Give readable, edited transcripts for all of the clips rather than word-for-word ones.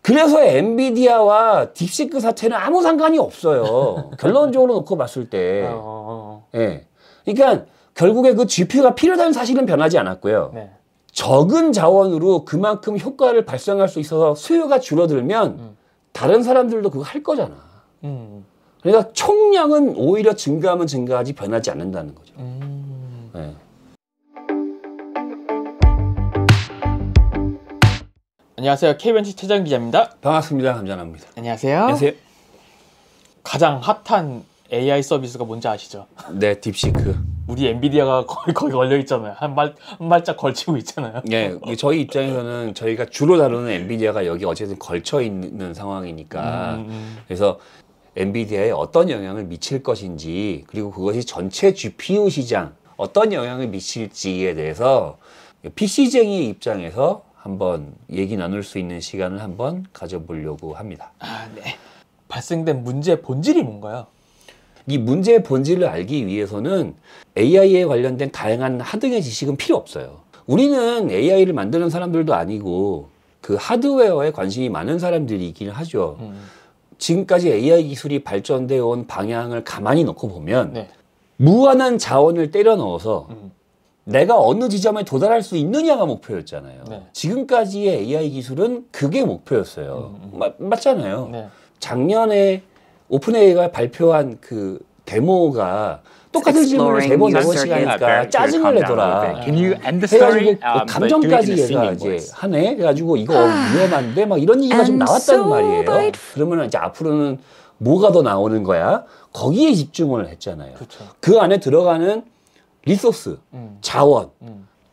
그래서 엔비디아와 딥시크 사태는 아무 상관이 없어요. 결론적으로 놓고 봤을 때. 예. 그러니까 결국에 그 GPU가 필요하다는 사실은 변하지 않았고요. 네. 적은 자원으로 그만큼 효과를 발생할 수 있어서 수요가 줄어들면 다른 사람들도 그거 할 거잖아. 그러니까 총량은 오히려 증가하면 증가하지 변하지 않는다는 거죠. 네. 안녕하세요. KBNC 최장 기자입니다. 반갑습니다. 감전합니다. 안녕하세요. 안녕하세요. 가장 핫한 AI 서비스가 뭔지 아시죠? 네, 딥시크. 우리 엔비디아가 거기 걸려 있잖아요. 한 발짝 걸치고 있잖아요. 네, 저희 입장에서는 저희가 주로 다루는 엔비디아가 여기 어쨌든 걸쳐 있는 상황이니까 그래서 엔비디아에 어떤 영향을 미칠 것인지 그리고 그것이 전체 GPU 시장 어떤 영향을 미칠지에 대해서 PC쟁이의 입장에서 한번 얘기 나눌 수 있는 시간을 한번 가져보려고 합니다. 아, 네. 발생된 문제의 본질이 뭔가요? 이 문제의 본질을 알기 위해서는 AI에 관련된 다양한 하등의 지식은 필요 없어요. 우리는 AI를 만드는 사람들도 아니고 그 하드웨어에 관심이 많은 사람들이긴 하죠. 지금까지 AI 기술이 발전되어 온 방향을 가만히 놓고 보면 네. 무한한 자원을 때려 넣어서 내가 어느 지점에 도달할 수 있느냐가 목표였잖아요. 네. 지금까지의 AI 기술은 그게 목표였어요. 맞잖아요. 네. 작년에 오픈AI가 발표한 그 데모가 똑같은 질문을 3번, 4번씩 하니까 짜증을 내더라. 해가지고 감정까지 얘가 이제 하네. 해가지고 이거 위험한데 막 이런 얘기가 좀 나왔단 말이에요. 그러면 이제 앞으로는 뭐가 더 나오는 거야? 거기에 집중을 했잖아요. 그쵸. 그 안에 들어가는 리소스, 자원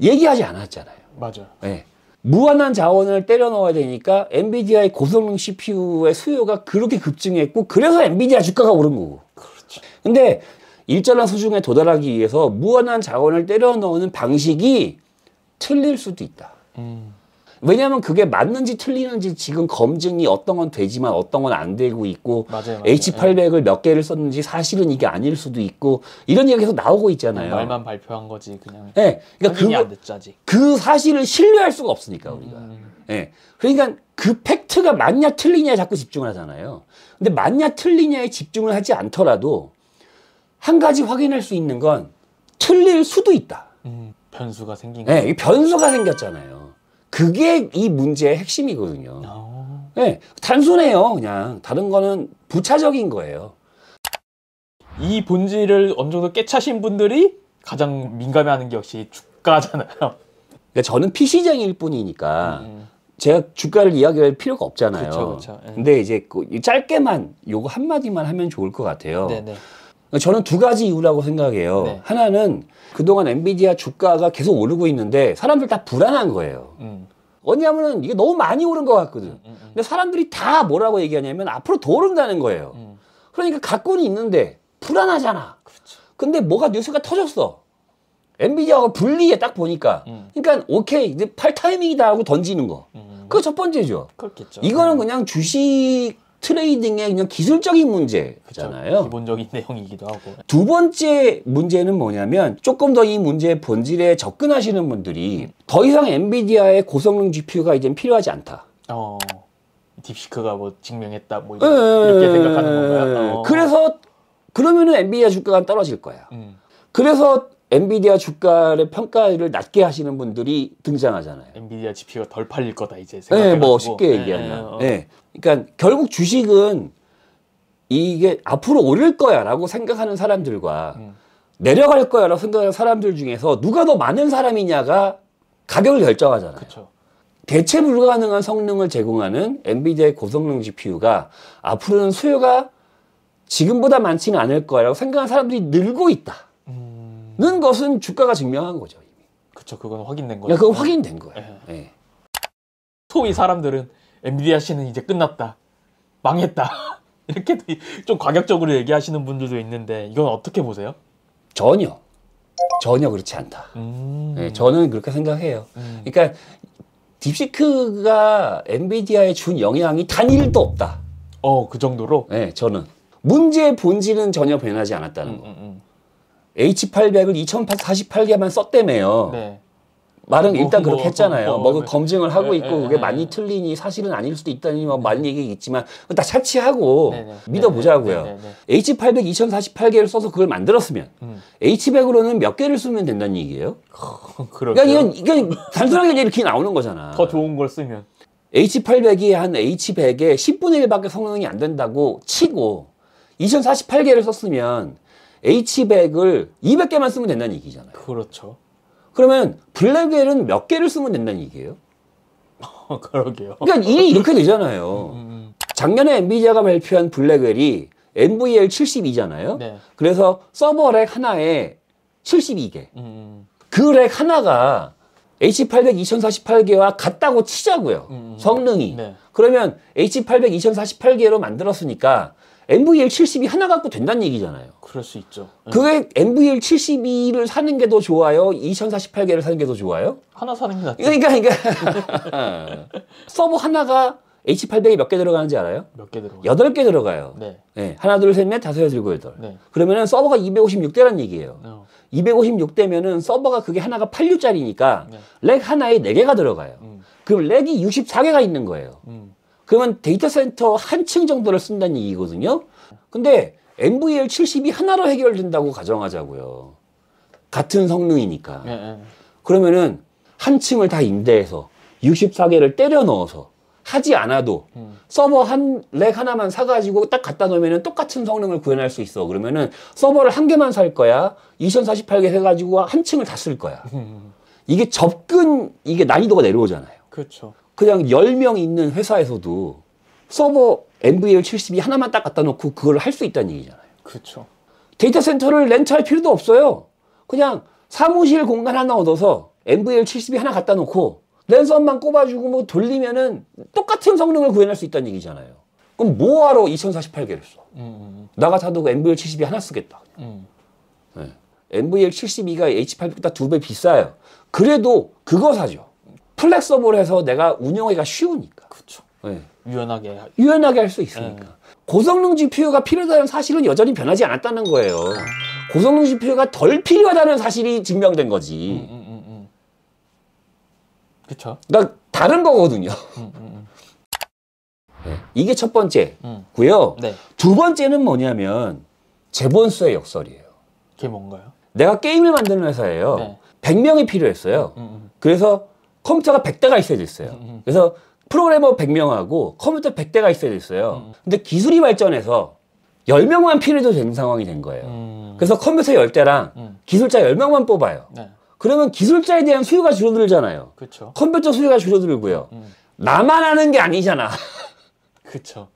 얘기하지 않았잖아요. 맞아요. 네. 무한한 자원을 때려 넣어야 되니까 엔비디아의 고성능 CPU의 수요가 그렇게 급증했고 그래서 엔비디아 주가가 오른 거고. 그렇죠. 근데 일정한 수준에 도달하기 위해서 무한한 자원을 때려 넣는 방식이 틀릴 수도 있다. 왜냐하면 그게 맞는지 틀리는지 지금 검증이 어떤 건 되지만 어떤 건 안 되고 있고 맞아요. H800을 몇 개를 썼는지 사실은 이게 아닐 수도 있고 이런 얘기가 계속 나오고 있잖아요. 말만 발표한 거지 그냥. 네, 그러니까 확인이 안 됐죠 아직. 그 사실을 신뢰할 수가 없으니까 우리가. 네, 그러니까 그 팩트가 맞냐 틀리냐에 자꾸 집중을 하잖아요. 근데 맞냐 틀리냐에 집중을 하지 않더라도 한 가지 확인할 수 있는 건 틀릴 수도 있다. 변수가 생긴 네, 거. 이 변수가 생겼잖아요. 그게 이 문제의 핵심이거든요. 네, 단순해요. 그냥 다른 거는 부차적인 거예요. 이 본질을 어느 정도 깨차신 분들이 가장 민감해하는 게 역시 주가잖아요. 그러니까 저는 PC쟁이일 뿐이니까 제가 주가를 이야기할 필요가 없잖아요. 그쵸. 근데 이제 짧게만 요거 한마디만 하면 좋을 것 같아요. 네네. 저는 두 가지 이유라고 생각해요. 네. 하나는 그동안 엔비디아 주가가 계속 오르고 있는데 사람들 다 불안한 거예요. 왜냐하면 이게 너무 많이 오른 것 같거든. 근데 사람들이 다 뭐라고 얘기하냐면 앞으로 더 오른다는 거예요. 그러니까 갖고는 있는데 불안하잖아. 그렇죠. 근데 뭐가 뉴스가 터졌어. 엔비디아가 분리해 딱 보니까. 그러니까 오케이 이제 팔 타이밍이다 하고 던지는 거. 그거 첫 번째죠. 그렇겠죠. 이거는 그냥 주식 트레이딩의 그냥 기술적인 문제잖아요. 그쵸. 기본적인 내용이기도 하고. 두 번째 문제는 뭐냐면 조금 더 이 문제의 본질에 접근하시는 분들이 더 이상 엔비디아의 고성능 GPU가 이젠 필요하지 않다. 딥시크가 뭐 증명했다 뭐 이렇게 생각하는 건가요? 그래서 그러면은 엔비디아 주가가 떨어질 거야. 그래서 엔비디아 주가의 평가를 낮게 하시는 분들이 등장하잖아요. 엔비디아 GPU가 덜 팔릴 거다 이제 네, 생각해가지고. 뭐 쉽게 얘기하면. 네. 그러니까 결국 주식은 이게 앞으로 오를 거야라고 생각하는 사람들과 내려갈 거야라고 생각하는 사람들 중에서 누가 더 많은 사람이냐가 가격을 결정하잖아요. 그쵸. 대체 불가능한 성능을 제공하는 엔비디아의 고성능 GPU가 앞으로는 수요가 지금보다 많지는 않을 거라고 생각하는 사람들이 늘고 있다는 것은 주가가 증명한 거죠. 이미. 그쵸, 그건 확인된 거죠. 그건 확인된 거예요. 네. 소위 사람들은 엔비디아 씨는 이제 끝났다, 망했다 이렇게 좀 과격적으로 얘기하시는 분들도 있는데 이건 어떻게 보세요? 전혀 그렇지 않다. 네, 저는 그렇게 생각해요. 그러니까 딥시크가 엔비디아에 준 영향이 단 1도 없다. 그 정도로? 네, 저는. 문제의 본질은 전혀 변하지 않았다는 거. H800을 2048개만 썼다며요. 네. 말은 일단 그렇게 했잖아요. 뭐 그 검증을 하고 예, 있고 예, 그게 예. 많이 틀리니 사실은 아닐 수도 있다니 뭐 많은 얘기가 있지만 다 차치하고 네네. 믿어보자고요. 네네. H800 2048개를 써서 그걸 만들었으면 H100으로는 몇 개를 쓰면 된다는 얘기예요? 그러게요. 그러니까 이건 단순하게 이렇게 나오는 거잖아. 더 좋은 걸 쓰면. H800이 한 H100의 10분의 1밖에 성능이 안 된다고 치고 2048개를 썼으면 H100을 200개만 쓰면 된다는 얘기잖아요. 그렇죠. 그러면 블랙웰은 몇 개를 쓰면 된다는 얘기예요? 그러게요. 그러니까 일이 이렇게 되잖아요. 작년에 엔비디아가 발표한 블랙웰이 NVL72잖아요. 네. 그래서 서버 렉 하나에 72개. 음. 그 렉 하나가 H800 2048개와 같다고 치자고요. 성능이. 네. 그러면 H800 2048개로 만들었으니까 NVL72 하나 갖고 된다는 얘기잖아요. 그럴 수 있죠. 그게 NVL72를 사는 게 더 좋아요? 2048개를 사는 게 더 좋아요? 하나 사는 게 낫죠. 그러니까 서버 하나가 H800이 몇 개 들어가는지 알아요? 몇 개 들어가요? 8개 들어가요. 네. 네. 하나, 둘, 셋, 넷, 다섯, 여섯, 일곱, 여덟. 네. 그러면은 서버가 256대란 얘기예요. 256대면은 서버가 그게 하나가 8U짜리니까 네. 렉 하나에 4개가 들어가요. 그럼 렉이 64개가 있는 거예요. 그러면 데이터 센터 한 층 정도를 쓴다는 얘기거든요. 근데 NVL72 하나로 해결된다고 가정하자고요. 같은 성능이니까. 네. 그러면은 한 층을 다 임대해서 64개를 때려 넣어서 하지 않아도 서버 렉 하나만 사가지고 딱 갖다 놓으면 똑같은 성능을 구현할 수 있어. 그러면은 서버를 한 개만 살 거야. 2048개 해가지고 한 층을 다 쓸 거야. 이게 이게 난이도가 내려오잖아요. 그렇죠. 그냥 10명 있는 회사에서도 서버 NVL72 하나만 딱 갖다 놓고 그걸 할 수 있다는 얘기잖아요. 그렇죠. 데이터 센터를 렌트할 필요도 없어요. 그냥 사무실 공간 하나 얻어서 NVL72 하나 갖다 놓고 랜선만 꼽아주고 뭐 돌리면은 똑같은 성능을 구현할 수 있다는 얘기잖아요. 그럼 뭐하러 2048개를 써? 나 같아도 NVL72 하나 쓰겠다. 네. NVL72가 H800보다 2배 비싸요. 그래도 그거 사죠. 플렉서블 해서 내가 운영하기가 쉬우니까. 그렇죠. 네. 유연하게 할 수 있으니까. 고성능 GPU가 필요하다는 사실은 여전히 변하지 않았다는 거예요. 고성능 GPU가 덜 필요하다는 사실이 증명된 거지. 그렇죠. 그러니까 다른 거거든요. 네. 이게 첫 번째고요. 네. 두 번째는 뭐냐면 제본스의 역설이에요. 그게 뭔가요? 내가 게임을 만드는 회사예요. 네. 100명이 필요했어요. 그래서 컴퓨터가 100대가 있어야 됐어요. 그래서 프로그래머 100명하고 컴퓨터 100대가 있어야 됐어요. 근데 기술이 발전해서 10명만 필요해도 되는 상황이 된 거예요. 그래서 컴퓨터 10대랑 기술자 10명만 뽑아요. 네. 그러면 기술자에 대한 수요가 줄어들잖아요. 그렇죠. 컴퓨터 수요가 줄어들고요. 나만 하는 게 아니잖아. 그렇죠.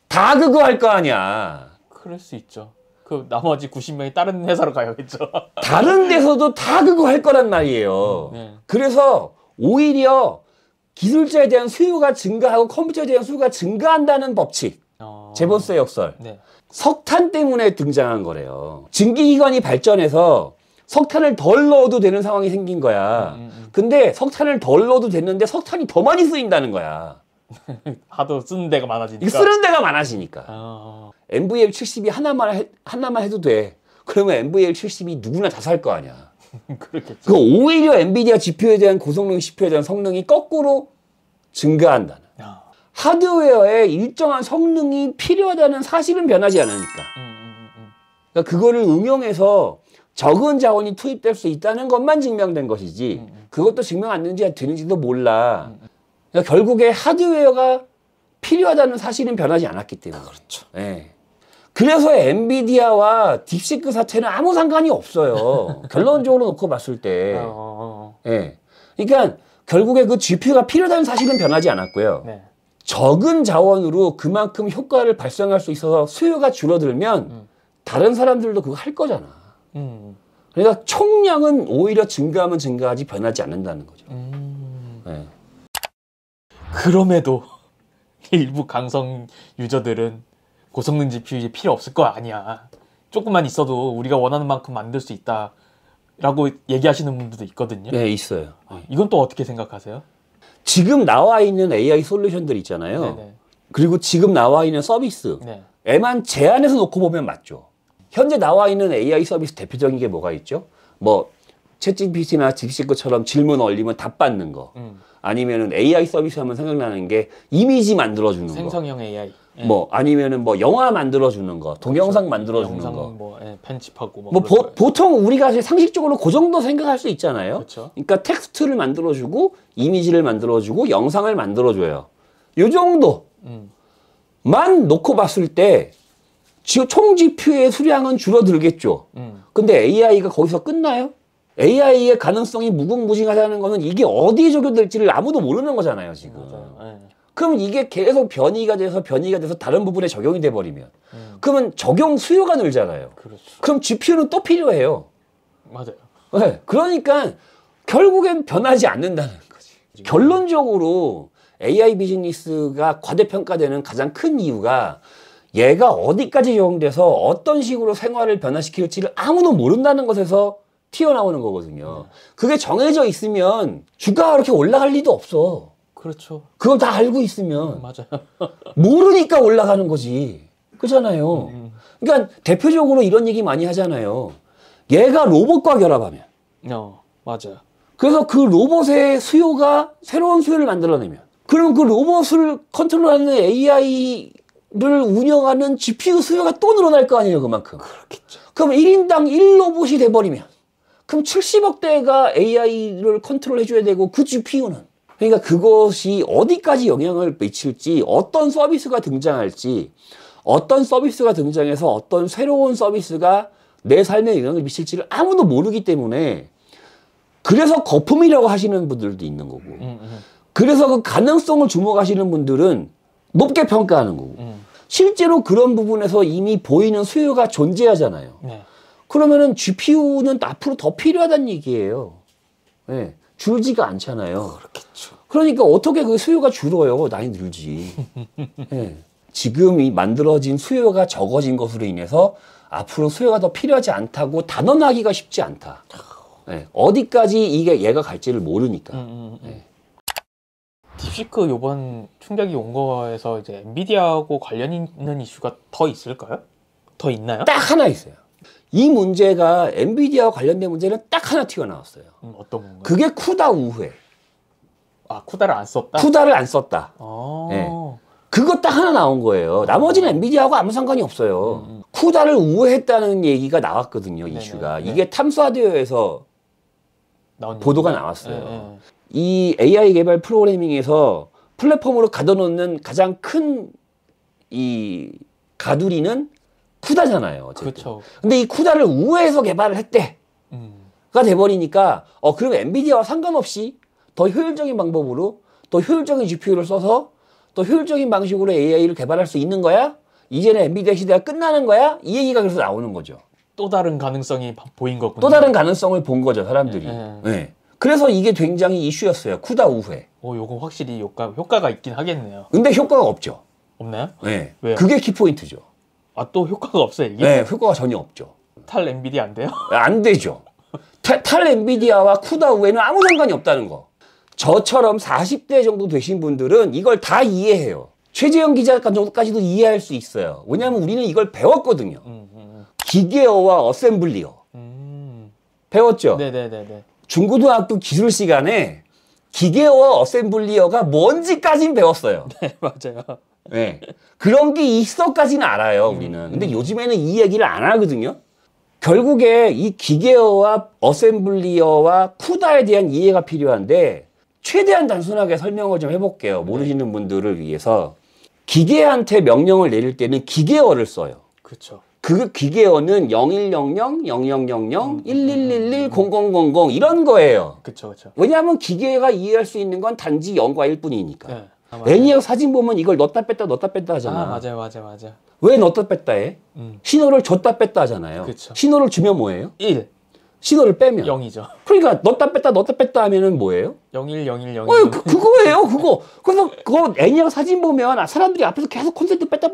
다 그거 할 거 아니야. 그럴 수 있죠. 그 나머지 90명이 다른 회사로 가야겠죠. 다른 데서도 다 그거 할 거란 말이에요. 네. 그래서 오히려 기술자에 대한 수요가 증가하고 컴퓨터에 대한 수요가 증가한다는 법칙. 제본스의 역설. 네. 석탄 때문에 등장한 거래요. 증기기관이 발전해서 석탄을 덜 넣어도 되는 상황이 생긴 거야. 근데 석탄을 덜 넣어도 됐는데 석탄이 더 많이 쓰인다는 거야. 하도 쓰는 데가 많아지니까. 쓰는 데가 많아지니까. NVL72 하나만 해도 돼. 그러면 NVL72 누구나 다 살 거 아니야. 그렇겠죠. 그 오히려 엔비디아 GPU에 대한 고성능 CPU에 대한 성능이 거꾸로 증가한다는. 하드웨어에 일정한 성능이 필요하다는 사실은 변하지 않으니까. 그러니까 그거를 응용해서 적은 자원이 투입될 수 있다는 것만 증명된 것이지 그것도 증명 안 되는지도 몰라. 그러니까 결국에 하드웨어가 필요하다는 사실은 변하지 않았기 때문에. 그렇죠. 네. 그래서 엔비디아와 딥시크 사태는 아무 상관이 없어요. 결론적으로 놓고 봤을 때. 네. 그러니까 결국에 그 GPU가 필요하다는 사실은 변하지 않았고요. 네. 적은 자원으로 그만큼 효과를 발생할 수 있어서 수요가 줄어들면 다른 사람들도 그거 할 거잖아. 그러니까 총량은 오히려 증가하면 증가하지 변하지 않는다는 거죠. 네. 그럼에도 일부 강성 유저들은 고성능 GPU 이제 필요 없을 거 아니야. 조금만 있어도 우리가 원하는 만큼 만들 수 있다. 라고 얘기하시는 분들도 있거든요. 네, 있어요. 이건 또 어떻게 생각하세요? 지금 나와 있는 AI 솔루션들 있잖아요. 네네. 그리고 지금 나와 있는 서비스. 네. 에만 제한해서 놓고 보면 맞죠. 현재 나와 있는 AI 서비스 대표적인 게 뭐가 있죠? 뭐 챗GPT나 딥시크처럼 질문 올리면 답 받는 거. 아니면은 AI 서비스 하면 생각나는 게 이미지 만들어주는 거. 생성형 AI. 예. 뭐 아니면은 뭐 영화 만들어주는 거, 동영상 만들어주는 영상 거. 뭐 편집하고 뭐 보통 우리가 상식적으로 그 정도 생각할 수 있잖아요. 그쵸. 그러니까 텍스트를 만들어주고 이미지를 만들어주고 영상을 만들어줘요. 요 정도만 놓고 봤을 때 총 GPU의 수량은 줄어들겠죠. 근데 AI가 거기서 끝나요? AI의 가능성이 무궁무진하다는 거는 이게 어디에 적용될지를 아무도 모르는 거잖아요, 지금. 맞아요. 예. 그럼 이게 계속 변이가 돼서 다른 부분에 적용이 돼 버리면 그러면 적용 수요가 늘잖아요. 그렇죠. 그럼 GPU는 또 필요해요. 맞아요. 네. 그러니까 결국엔 변하지 않는다는 거지. 결론적으로 AI 비즈니스가 과대평가되는 가장 큰 이유가 얘가 어디까지 적용돼서 어떤 식으로 생활을 변화시킬지를 아무도 모른다는 것에서 튀어나오는 거거든요. 그게 정해져 있으면 주가가 그렇게 올라갈 리도 없어. 그렇죠. 그걸 다 알고 있으면. 맞아요. 모르니까 올라가는 거지. 그렇잖아요. 그러니까 대표적으로 이런 얘기 많이 하잖아요. 얘가 로봇과 결합하면. 맞아요. 그래서 그 로봇의 수요가 새로운 수요를 만들어내면. 그럼 그 로봇을 컨트롤하는 AI를 운영하는 GPU 수요가 또 늘어날 거 아니에요, 그만큼. 그렇겠죠. 그럼 1인당 1로봇이 돼버리면. 그럼 70억대가 AI를 컨트롤해줘야 되고 그 GPU는. 그러니까 그것이 어디까지 영향을 미칠지, 어떤 서비스가 등장할지, 어떤 서비스가 등장해서 어떤 새로운 서비스가 내 삶에 영향을 미칠지를 아무도 모르기 때문에 그래서 거품이라고 하시는 분들도 있는 거고 그래서 그 가능성을 주목하시는 분들은 높게 평가하는 거고 실제로 그런 부분에서 이미 보이는 수요가 존재하잖아요. 네. 그러면은 GPU는 앞으로 더 필요하다는 얘기예요. 네. 줄지가 않잖아요. 그렇겠죠. 그러니까 어떻게 그 수요가 줄어요? 많이 늘지. 네. 지금 이 만들어진 수요가 적어진 것으로 인해서 앞으로 수요가 더 필요하지 않다고 단언하기가 쉽지 않다. 네. 어디까지 이게 얘가 갈지를 모르니까. 네. 딥시크 요번 충격이 온 거에서 이제 엔비디아하고 관련 있는 이슈가 더 있을까요? 더 있나요? 딱 하나 있어요. 이 문제가 엔비디아와 관련된 문제는 딱 하나 튀어나왔어요. 어떤 건가요? 그게 쿠다 우회. 쿠다를 안 썼다? 쿠다를 안 썼다. 네. 아. 그거 딱 하나 나온 거예요. 나머지는 엔비디아하고 아무 상관이 없어요. 쿠다를 우회했다는 얘기가 나왔거든요, 이슈가. 네네. 이게 탐사되어에서 보도가 얘기인가? 나왔어요. 이 AI 개발 프로그래밍에서 플랫폼으로 가둬놓는 가장 큰 이 가두리는 쿠다잖아요. 어쨌든. 그렇죠. 근데 이 쿠다를 우회해서 개발을 했대가 돼버리니까 그럼 엔비디아와 상관없이 더 효율적인 방법으로 더 효율적인 GPU를 써서 더 효율적인 방식으로 AI를 개발할 수 있는 거야? 이제는 엔비디아 시대가 끝나는 거야? 이 얘기가 그래서 나오는 거죠. 또 다른 가능성이 보인 거군요. 또 다른 가능성을 본 거죠, 사람들이. 네. 그래서 이게 굉장히 이슈였어요. 쿠다 우회. 요거 확실히 효과가 있긴 하겠네요. 근데 효과가 없죠. 없나요? 네. 왜요? 그게 키포인트죠. 또 효과가 없어요, 이게? 네, 효과가 전혀 없죠. 탈 엔비디아 안 돼요? 안 되죠. 탈 엔비디아와 쿠다 우회는 아무 상관이 없다는 거. 저처럼 40대 정도 되신 분들은 이걸 다 이해해요. 최재형 기자 정도까지도 이해할 수 있어요. 왜냐하면 우리는 이걸 배웠거든요. 기계어와 어셈블리어. 배웠죠? 네네네네. 중고등학교 기술 시간에 기계어와 어셈블리어가 뭔지까지는 배웠어요. 네, 맞아요. 네. 그런 게 있어까지는 알아요, 우리는. 근데 요즘에는 이 얘기를 안 하거든요. 결국에 이 기계어와 어셈블리어와 쿠다에 대한 이해가 필요한데 최대한 단순하게 설명을 좀 해볼게요. 모르시는 분들을 위해서. 기계한테 명령을 내릴 때는 기계어를 써요. 그렇죠. 그 기계어는 0100, 0000, 1111, 0000 이런 거예요. 그렇죠. 왜냐하면 기계가 이해할 수 있는 건 단지 0과 1뿐이니까. 네. 애니악 사진 보면 이걸 넣었다 뺐다 하잖아. 맞아요. 왜 넣었다 뺐다 해? 신호를 줬다 뺐다 하잖아요. 그쵸. 신호를 주면 뭐예요? 1. 신호를 빼면 0이죠. 그러니까 넣었다 뺐다 하면은 뭐예요? 010101. 그거예요, 그거. 그래서 그거 애니악 사진 보면 사람들이 앞에서 계속 콘센트 뺐다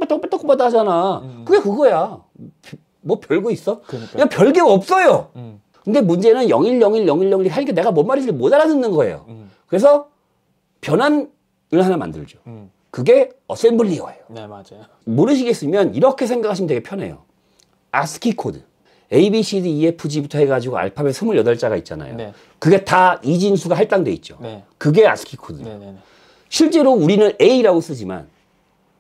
하잖아. 그게 그거야. 뭐 별거 있어? 그냥 별게 없어요. 근데 문제는 0101 하니까 내가 뭔 말인지 못 알아듣는 거예요. 그래서 변환을 하나 만들죠. 그게 어셈블리어예요. 네, 맞아요. 모르시겠으면 이렇게 생각하시면 되게 편해요. 아스키 코드. A, B, C, D, E, F, G부터 해가지고 알파벳 28자가 있잖아요. 네. 그게 다 이진수가 할당돼 있죠. 네. 그게 아스키 코드예요. 네. 네. 실제로 우리는 A라고 쓰지만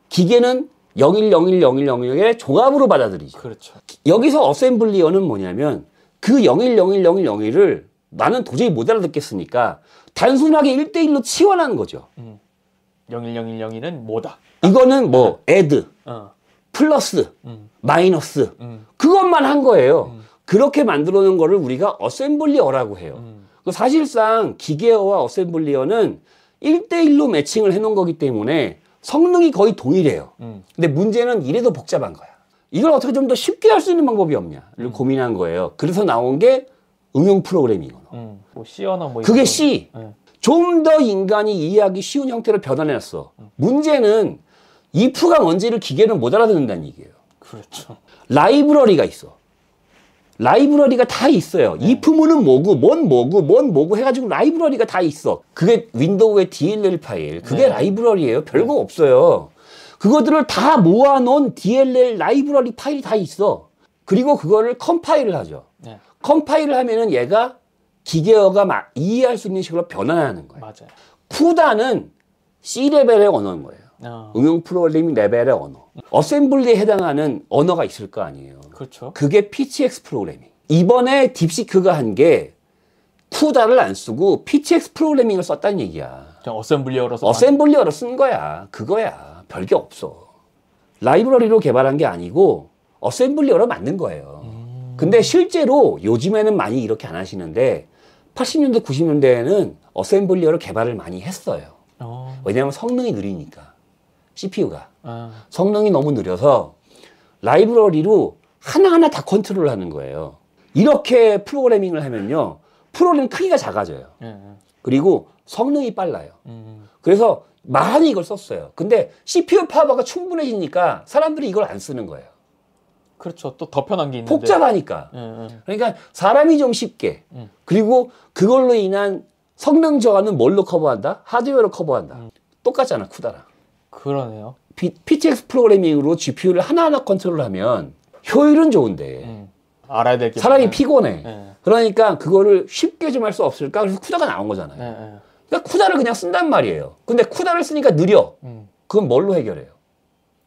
기계는 01010101의 종합으로 받아들이죠. 그렇죠. 여기서 어셈블리어는 뭐냐면 그 01010101을 나는 도저히 못 알아듣겠으니까 단순하게 1대1로 치환하는 거죠. 01001은 뭐다? 이거는 뭐 add, 플러스, 마이너스 그것만 한 거예요. 그렇게 만들어 놓은 거를 우리가 어셈블리어라고 해요. 사실상 기계어와 어셈블리어는 1대1로 매칭을 해놓은 거기 때문에 성능이 거의 동일해요. 근데 문제는 이래도 복잡한 거야. 이걸 어떻게 좀 더 쉽게 할 수 있는 방법이 없냐를 고민한 거예요. 그래서 나온 게 응용 프로그래밍 언어. 뭐 C어나 뭐 그게 이런 C. 거. 네. 좀 더 인간이 이해하기 쉬운 형태로 변환해놨어. 문제는 if가 뭔지를 기계는 못 알아듣는다는 얘기예요. 그렇죠. 라이브러리가 있어. 라이브러리가 다 있어요. if문은 뭐고, 뭔 뭐고, 뭔 뭐고 해가지고 라이브러리가 다 있어. 그게 윈도우의 DLL 파일. 그게 라이브러리예요. 별거 없어요. 그것들을 다 모아놓은 DLL 라이브러리 파일이 다 있어. 그리고 그거를 컴파일을 하죠. 네. 컴파일을 하면은 얘가 기계어가 이해할 수 있는 식으로 변환하는 거예요. 맞아요. 쿠다는 C레벨의 언어인 거예요. 응용 프로그래밍 레벨의 언어. 어셈블리에 해당하는 언어가 있을 거 아니에요. 그렇죠. 그게 PTX 프로그래밍. 이번에 딥시크가 한 게 쿠다를 안 쓰고 PTX 프로그래밍을 썼다는 얘기야. 그냥 어셈블리어로서 어셈블리어로 쓴 거야. 그거야. 별게 없어. 라이브러리로 개발한 게 아니고 어셈블리어로 만든 거예요. 근데 실제로 요즘에는 많이 이렇게 안 하시는데 80년대, 90년대에는 어셈블리어로 개발을 많이 했어요. 왜냐하면 성능이 느리니까. CPU가. 성능이 너무 느려서 라이브러리로 하나하나 다 컨트롤 하는 거예요. 이렇게 프로그래밍을 하면요. 프로그램 크기가 작아져요. 그리고 성능이 빨라요. 그래서 많이 이걸 썼어요. 근데 CPU 파워가 충분해지니까 사람들이 이걸 안 쓰는 거예요. 그렇죠. 또 더 편한 게 있는데. 복잡하니까. 그러니까 사람이 좀 쉽게. 그리고 그걸로 인한 성능 저하는 뭘로 커버한다? 하드웨어로 커버한다. 똑같잖아, 쿠다랑. 그러네요. PTX 프로그래밍으로 GPU를 하나하나 컨트롤하면 효율은 좋은데 알아야 될 게 사람이 피곤해. 네. 그러니까 그거를 쉽게 좀 할 수 없을까? 그래서 쿠다가 나온 거잖아요. 네. 그러니까 쿠다를 그냥 쓴단 말이에요. 근데 쿠다를 쓰니까 느려. 그건 뭘로 해결해요?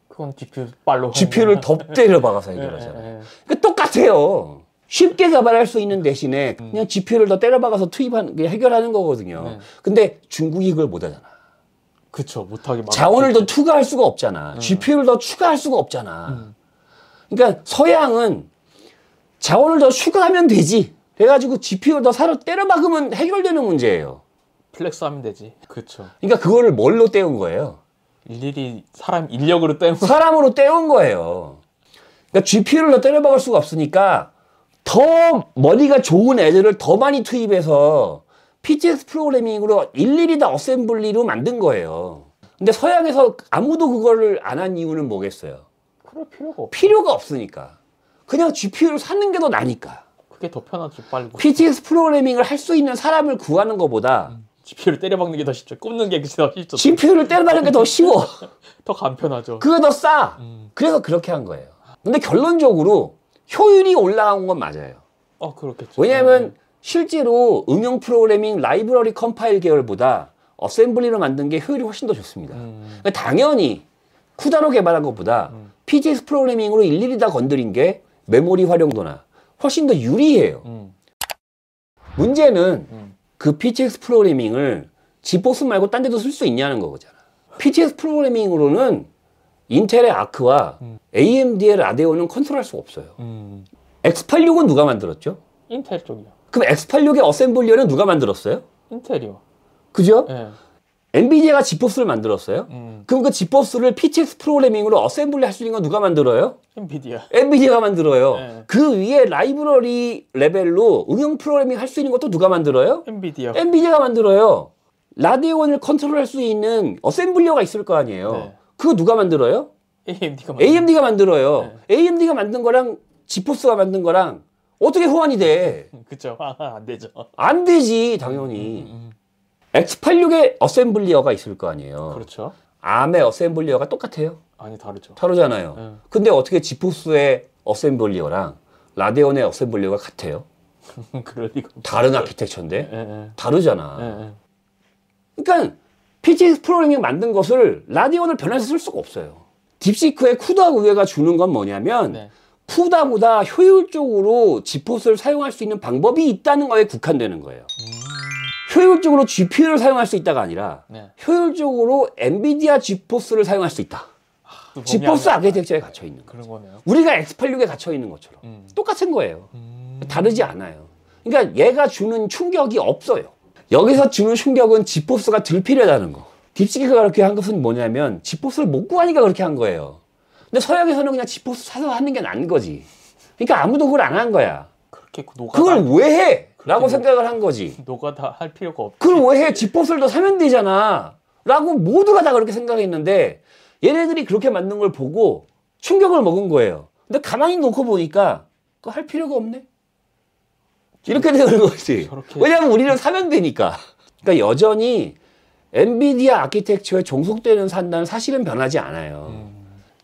그건 GPU 빨로 GPU를 더 때려 박아서 해결하잖아요. 그러니까 똑같아요. 쉽게 개발할 수 있는 대신에 그냥 GPU를 더 때려 박아서 해결하는 거거든요. 근데 중국이 그걸 못 하잖아. 그쵸. 못하게 자원을 더 투과할 수가 없잖아. GPU를 더 추가할 수가 없잖아. 그러니까 서양은 자원을 더 추가하면 되지. 그래가지고 GPU를 더 사러 때려 박으면 해결되는 문제예요. 플렉스 하면 되지. 그쵸. 그러니까 그거를 뭘로 때운 거예요? 일일이 사람 인력으로 때운 거. 사람으로 때운 거예요. 그러니까 GPU를 더 때려 박을 수가 없으니까 더 머리가 좋은 애들을 더 많이 투입해서 PTX 프로그래밍으로 일일이 다 어셈블리로 만든 거예요. 근데 서양에서 아무도 그거를 안 한 이유는 뭐겠어요? 그럴 필요가 없어. 필요가 없으니까. 그냥 GPU를 사는 게 더 나니까. 그게 더 편하지. 빨리. PTX 프로그래밍을 할 수 있는 사람을 구하는 것보다 GPU를 때려박는 게 더 쉽죠. 꼽는 게 더 쉽죠. GPU를 때려박는 게 더 쉬워. 더 간편하죠. 그게 더 싸. 그래서 그렇게 한 거예요. 근데 결론적으로 효율이 올라간 건 맞아요. 그렇겠죠. 왜냐하면 실제로 응용 프로그래밍 라이브러리 컴파일 계열보다 어셈블리로 만든 게 효율이 훨씬 더 좋습니다. 그러니까 당연히 쿠다로 개발한 것보다 PTX 프로그래밍으로 일일이 다 건드린 게 메모리 활용도나 훨씬 더 유리해요. 문제는 그 PTX 프로그래밍을 지포스 말고 딴 데도 쓸 수 있냐는 거잖아. PTX 프로그래밍으로는 인텔의 아크와 AMD의 라데온은 컨트롤할 수가 없어요. X86은 누가 만들었죠? 인텔 쪽이요. 그럼 X86의 어셈블리어는 누가 만들었어요? 인텔이요. 그죠? 네. 엔비디아가 지포스를 만들었어요? 그럼 그 지포스를 PTX 프로그래밍으로 어셈블리 할 수 있는 건 누가 만들어요? 엔비디아. 엔비디아가 만들어요. 네. 그 위에 라이브러리 레벨로 응용 프로그래밍 할 수 있는 것도 누가 만들어요? 엔비디아. 엔비디아가 만들어요. 라데온을 컨트롤할 수 있는 어셈블리어가 있을 거 아니에요. 네. 그거 누가 만들어요? AMD가 AMD가 만들어요. 네. AMD가 만든 거랑 지포스가 만든 거랑 어떻게 호환이 돼? 그쵸. 안 되죠. 안 되지, 당연히. X86의 어셈블리어가 있을 거 아니에요. 그렇죠. ARM의 어셈블리어가 똑같아요. 아니 다르죠. 다르잖아요. 네. 근데 어떻게 지포스의 어셈블리어랑 라데온의 어셈블리가 같아요? 그럴 리가. 다른 아키텍처인데? 예. 다르잖아. 예. 그러니까 PTX 프로그래밍 만든 것을 라데온을 변해서 쓸 수가 없어요. 딥시크의 쿠다 우회가 주는 건 뭐냐면 네. 쿠다보다 효율적으로 지포스를 사용할 수 있는 방법이 있다는 거에 국한되는 거예요. 효율적으로 GPU를 사용할 수 있다가 아니라 네. 효율적으로 엔비디아 지포스를 사용할 수 있다. 또 지포스 범위 안에 아키텍처에 갇혀 있는 거예요. 그런 거네요. 우리가 X86에 갇혀 있는 것처럼 똑같은 거예요. 다르지 않아요. 그러니까 얘가 주는 충격이 없어요. 여기서 주는 충격은 지포스가 덜 필요하다는 거. 딥시크가 그렇게 한 것은 뭐냐면 지포스를 못 구하니까 그렇게 한 거예요. 근데 서양에서는 그냥 지포스 사서 하는 게 나은 거지. 그러니까 아무도 그걸 안 한 거야. 그렇게 그걸 왜 해? 라고 생각을 한 거지. 노가다 할 필요가 없지. 그걸 왜 해? 지포스를 더 사면 되잖아. 라고 모두가 다 그렇게 생각했는데 얘네들이 그렇게 만든 걸 보고 충격을 먹은 거예요. 근데 가만히 놓고 보니까 그거 할 필요가 없네. 이렇게 되는 거지. 왜냐하면 우리는 사면 되니까. 그러니까 여전히 엔비디아 아키텍처에 종속되는 산다는 사실은 변하지 않아요.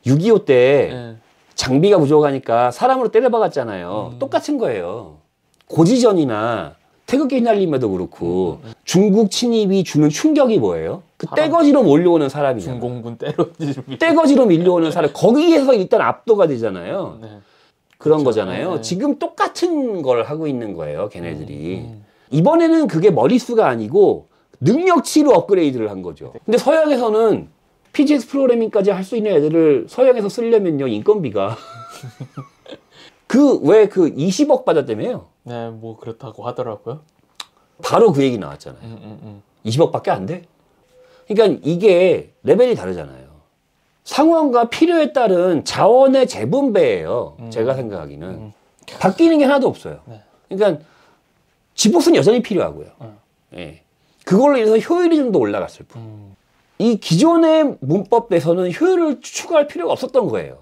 6.25 때 예. 장비가 부족하니까 사람으로 때려박았잖아요. 똑같은 거예요. 고지전이나 태극기 휘날림에도 그렇고 중국 침입이 주는 충격이 뭐예요? 그 떼거지로 몰려오는 사람이잖아요. 중공군 때려지르기. 떼거지로 밀려오는 사람. 거기에서 일단 압도가 되잖아요. 네. 그런 그렇죠. 거잖아요. 네. 지금 똑같은 걸 하고 있는 거예요, 걔네들이. 이번에는 그게 머릿수가 아니고 능력치로 업그레이드를 한 거죠. 근데 서양에서는 PGX 프로그래밍까지 할 수 있는 애들을 서양에서 쓰려면요, 인건비가. 왜 20억 받았다며요? 네, 뭐 그렇다고 하더라고요. 바로 그 얘기 나왔잖아요. 20억밖에 안 돼? 그러니까 이게 레벨이 다르잖아요. 상황과 필요에 따른 자원의 재분배예요. 제가 생각하기는. 바뀌는 게 하나도 없어요. 네. 그러니까 지포스는 여전히 필요하고요. 예. 그걸로 인해서 효율이 좀 더 올라갔을 뿐. 이 기존의 문법에서는 효율을 추가할 필요가 없었던 거예요.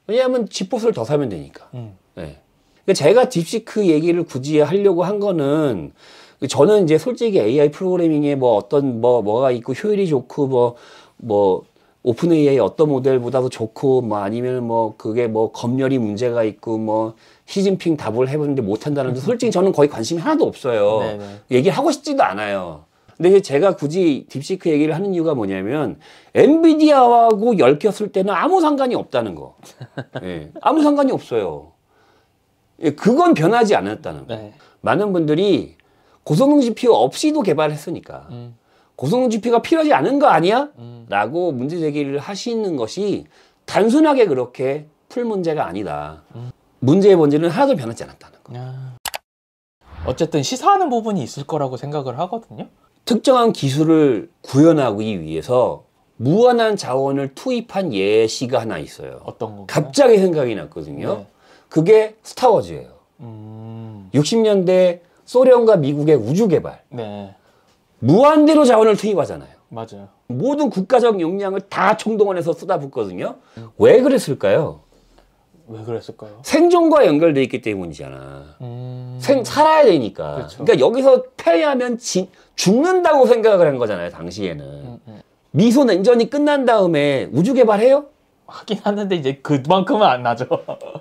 왜냐하면 지포스를 더 사면 되니까. 예. 그러니까 제가 딥시크 얘기를 굳이 하려고 한 거는 저는 이제 솔직히 AI 프로그래밍에 뭐 어떤 뭐가 있고 효율이 좋고 뭐 오픈 AI 어떤 모델보다도 좋고 뭐 아니면 뭐 그게 뭐 검열이 문제가 있고 뭐 시진핑 답을 해보는데 못한다는데 솔직히 저는 거의 관심이 하나도 없어요. 네네. 얘기하고 싶지도 않아요. 근데 이제 제가 굳이 딥시크 얘기를 하는 이유가 뭐냐면 엔비디아하고 얽혔을 때는 아무 상관이 없다는 거. 예, 아무 상관이 없어요. 예, 그건 변하지 않았다는 거. 네. 많은 분들이 고성능 GPU 없이도 개발했으니까 고성능 GPU가 필요하지 않은 거 아니야? 라고 문제 제기를 하시는 것이 단순하게 그렇게 풀 문제가 아니다. 문제의 본질은 하나도 변하지 않았다는 거. 어쨌든 시사하는 부분이 있을 거라고 생각을 하거든요. 특정한 기술을 구현하기 위해서 무한한 자원을 투입한 예시가 하나 있어요. 어떤 건가요? 갑자기 생각이 났거든요. 네. 그게 스타워즈예요. 60년대 소련과 미국의 우주 개발. 네, 무한대로 자원을 투입하잖아요. 맞아요. 모든 국가적 역량을 다 총동원해서 쏟아붓거든요. 왜 그랬을까요? 왜 그랬을까요? 생존과 연결돼 있기 때문이잖아. 살아야 되니까. 그렇죠. 그러니까 여기서 패하면 죽는다고 생각을 한 거잖아요, 당시에는. 미소 냉전이 끝난 다음에 우주 개발해요? 하긴 하는데 이제 그만큼은 안 나죠.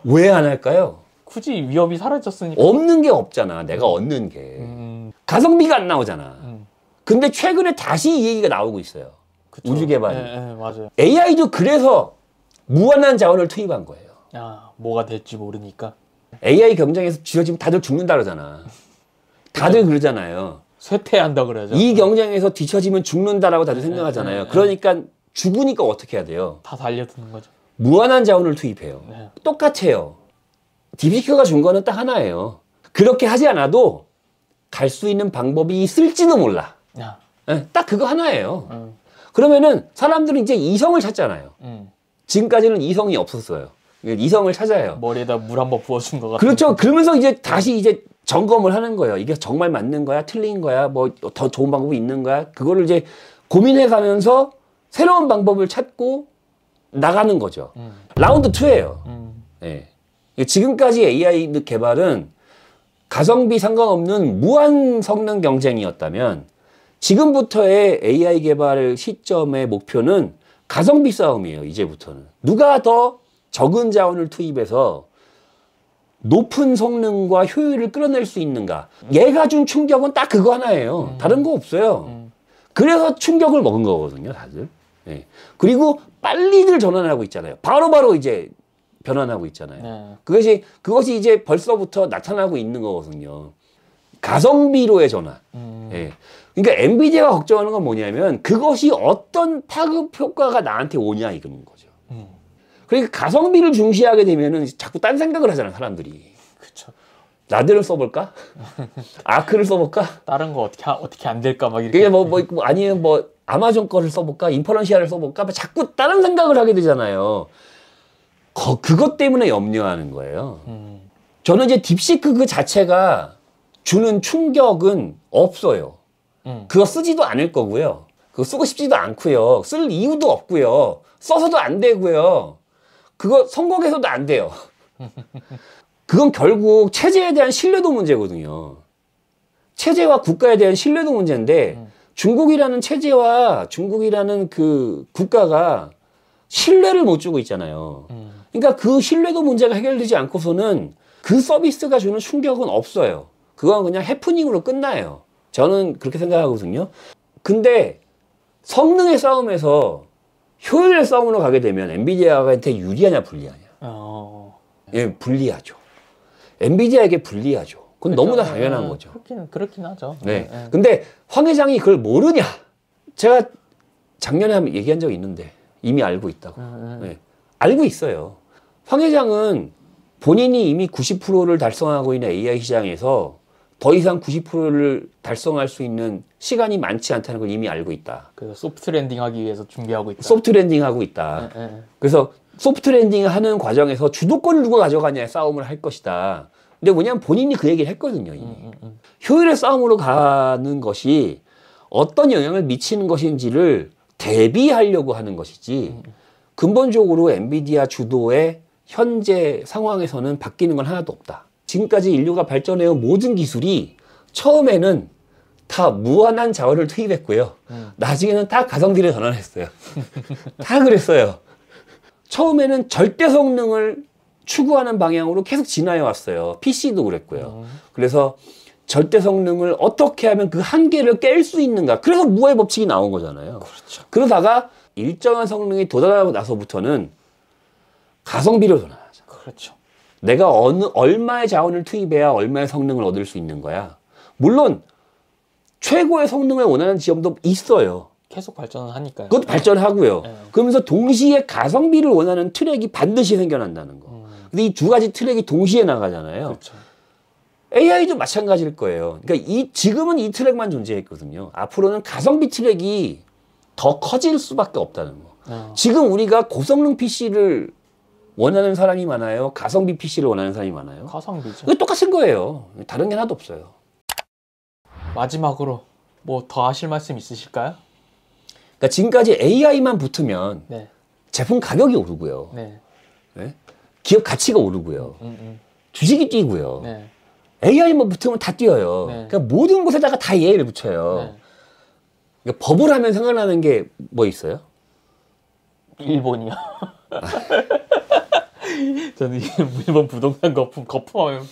왜 안 할까요? 굳이 위협이 사라졌으니까. 없는 게 없잖아, 내가 얻는 게. 가성비가 안 나오잖아. 근데 최근에 다시 이 얘기가 나오고 있어요. 그쵸. 우주 개발이. 네, 맞아요. AI도 그래서 무한한 자원을 투입한 거예요. 뭐가 될지 모르니까. AI 경쟁에서 지금 다들 죽는다 그러잖아. 다들 그러잖아요. 쇠퇴한다 그래야죠. 이 경쟁에서 뒤처지면 죽는다라고 다들 생각하잖아요. 그러니까 죽으니까 어떻게 해야 돼요? 다 달려드는 거죠. 무한한 자원을 투입해요. 네. 똑같아요. 딥시크가 준 거는 딱 하나예요. 그렇게 하지 않아도 갈 수 있는 방법이 있을지도 몰라. 네, 딱 그거 하나예요. 그러면은 사람들은 이제 이성을 찾잖아요. 지금까지는 이성이 없었어요. 이성을 찾아요. 머리에다 물 한번 부어준 것 같아요. 그렇죠. 그러면서 이제 다시 이제 점검을 하는 거예요. 이게 정말 맞는 거야? 틀린 거야? 뭐 더 좋은 방법이 있는 거야? 그거를 이제 고민해 가면서 새로운 방법을 찾고 나가는 거죠. 라운드 2예요. 네. 지금까지 AI 개발은 가성비 상관없는 무한 성능 경쟁이었다면 지금부터의 AI 개발 시점의 목표는 가성비 싸움이에요. 이제부터는. 누가 더 적은 자원을 투입해서 높은 성능과 효율을 끌어낼 수 있는가. 얘가 준 충격은 딱 그거 하나예요. 다른 거 없어요. 그래서 충격을 먹은 거거든요, 다들. 예. 그리고 빨리들 전환하고 있잖아요. 바로바로 이제 변환하고 있잖아요. 그것이 이제 벌써부터 나타나고 있는 거거든요. 가성비로의 전환. 예. 그러니까 엔비디아가 걱정하는 건 뭐냐면 그것이 어떤 파급 효과가 나한테 오냐 이런 거죠. 그러니까 가성비를 중시하게 되면은 자꾸 딴 생각을 하잖아요, 사람들이. 그쵸. 라데를 써볼까? 아크를 써볼까? 다른 거 어떻게 안 될까 막 이렇게. 그게 아니면 아마존 거를 써볼까? 인퍼런시아를 써볼까? 자꾸 다른 생각을 하게 되잖아요. 그것 때문에 염려하는 거예요. 저는 이제 딥시크 그 자체가 주는 충격은 없어요. 그거 쓰지도 않을 거고요. 그거 쓰고 싶지도 않고요. 쓸 이유도 없고요. 써서도 안 되고요. 그거 성공해서도 안 돼요. 그건 결국 체제에 대한 신뢰도 문제거든요. 체제와 국가에 대한 신뢰도 문제인데 중국이라는 체제와 중국이라는 그 국가가 신뢰를 못 주고 있잖아요. 그러니까 그 신뢰도 문제가 해결되지 않고서는 그 서비스가 주는 충격은 없어요. 그건 그냥 해프닝으로 끝나요. 저는 그렇게 생각하거든요. 근데 성능의 싸움에서 효율의 싸움으로 가게 되면 엔비디아한테 유리하냐 불리하냐? 예, 불리하죠. 엔비디아에게 불리하죠. 그건 그렇죠. 너무나 당연한 거죠. 그렇긴 하죠. 네. 근데 황 회장이 그걸 모르냐? 제가 작년에 한번 얘기한 적이 있는데 이미 알고 있다고. 네. 알고 있어요. 황 회장은 본인이 이미 90%를 달성하고 있는 AI 시장에서 더 이상 90%를 달성할 수 있는 시간이 많지 않다는 걸 이미 알고 있다. 그래서 소프트 랜딩 하기 위해서 준비하고 있다. 소프트 랜딩 하고 있다. 그래서 소프트 랜딩 하는 과정에서 주도권을 누가 가져가냐의 싸움을 할 것이다. 근데 뭐냐면 본인이 그 얘기를 했거든요. 이미. 효율의 싸움으로 가는 것이 어떤 영향을 미치는 것인지를 대비하려고 하는 것이지 근본적으로 엔비디아 주도의 현재 상황에서는 바뀌는 건 하나도 없다. 지금까지 인류가 발전해온 모든 기술이 처음에는 다 무한한 자원을 투입했고요. 나중에는 다 가성비를 전환했어요. 다 그랬어요. 처음에는 절대 성능을 추구하는 방향으로 계속 진화해 왔어요. PC도 그랬고요. 그래서 절대 성능을 어떻게 하면 그 한계를 깰 수 있는가. 그래서 무어의 법칙이 나온 거잖아요. 그렇죠. 그러다가 일정한 성능이 도달하고 나서부터는 가성비로 전환하죠. 그렇죠. 내가 얼마의 자원을 투입해야 얼마의 성능을 얻을 수 있는 거야. 물론 최고의 성능을 원하는 지점도 있어요. 계속 발전을 하니까요. 그것도 발전하고요. 그러면서 동시에 가성비를 원하는 트랙이 반드시 생겨난다는 거. 근데 이 두 가지 트랙이 동시에 나가잖아요. 그렇죠. AI도 마찬가지일 거예요. 그러니까 지금은 이 트랙만 존재했거든요. 앞으로는 가성비 트랙이 더 커질 수밖에 없다는 거. 지금 우리가 고성능 PC를 원하는 사람이 많아요? 가성비 PC를 원하는 사람이 많아요? 가성비죠. 이거 똑같은 거예요. 다른 게 하나도 없어요. 마지막으로 뭐 더 하실 말씀 있으실까요? 그러니까 지금까지 AI만 붙으면 네. 제품 가격이 오르고요. 네. 네? 기업 가치가 오르고요. 주식이 뛰고요. 네. AI만 붙으면 다 뛰어요. 네. 그러니까 모든 곳에다가 다 AI를 붙여요. 네. 그러니까 법을 하면 생각나는 게 뭐 있어요? 일본이요. 저는 일본 부동산 거품하면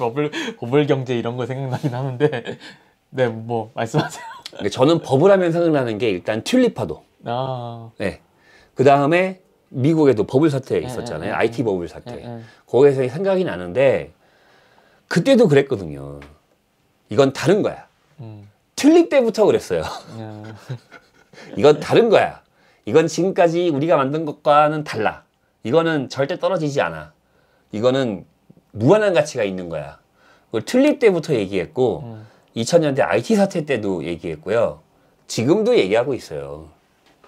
버블 경제 이런 거 생각나긴 하는데, 네, 뭐 말씀하세요. 그러니까 저는 법을 하면 생각나는 게 일단 튤립파도. 네. 그 다음에 미국에도 버블 사태 있었잖아요. IT 버블 사태. 거기에서 생각이 나는데 그때도 그랬거든요. 이건 다른 거야. 튤립 때부터 그랬어요. 이건 다른 거야. 이건 지금까지 우리가 만든 것과는 달라. 이거는 절대 떨어지지 않아. 이거는 무한한 가치가 있는 거야. 그걸 튤립 때부터 얘기했고 2000년대 IT 사태 때도 얘기했고요. 지금도 얘기하고 있어요.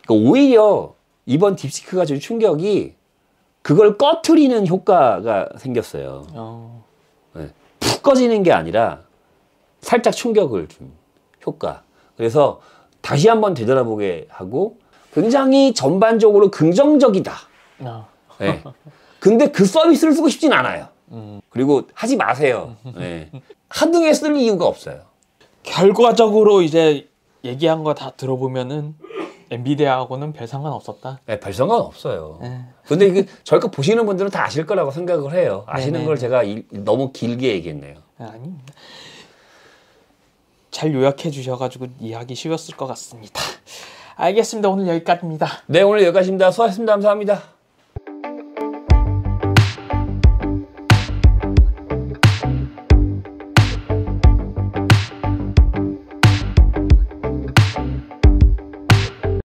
그러니까 오히려 이번 딥시크가 준 충격이 그걸 꺼트리는 효과가 생겼어요. 네. 푹 꺼지는 게 아니라 살짝 충격을 준 효과. 그래서 다시 한번 되돌아보게 하고 굉장히 전반적으로 긍정적이다. 네. 근데 그 서비스를 쓰고 싶진 않아요. 그리고 하지 마세요. 네. 하등에 쓸 이유가 없어요. 결과적으로 이제 얘기한 거 다 들어보면은 엔비디아하고는 별 상관 없었다. 네, 별 상관 없어요. 네. 근데 이게 저희가 보시는 분들은 다 아실 거라고 생각을 해요. 아시는 네네. 걸 제가 너무 길게 얘기했네요. 아닙니다. 잘 요약해 주셔가지고 이해하기 쉬웠을 것 같습니다. 알겠습니다. 오늘 여기까지입니다. 네, 오늘 여기까지입니다. 수고하셨습니다. 감사합니다.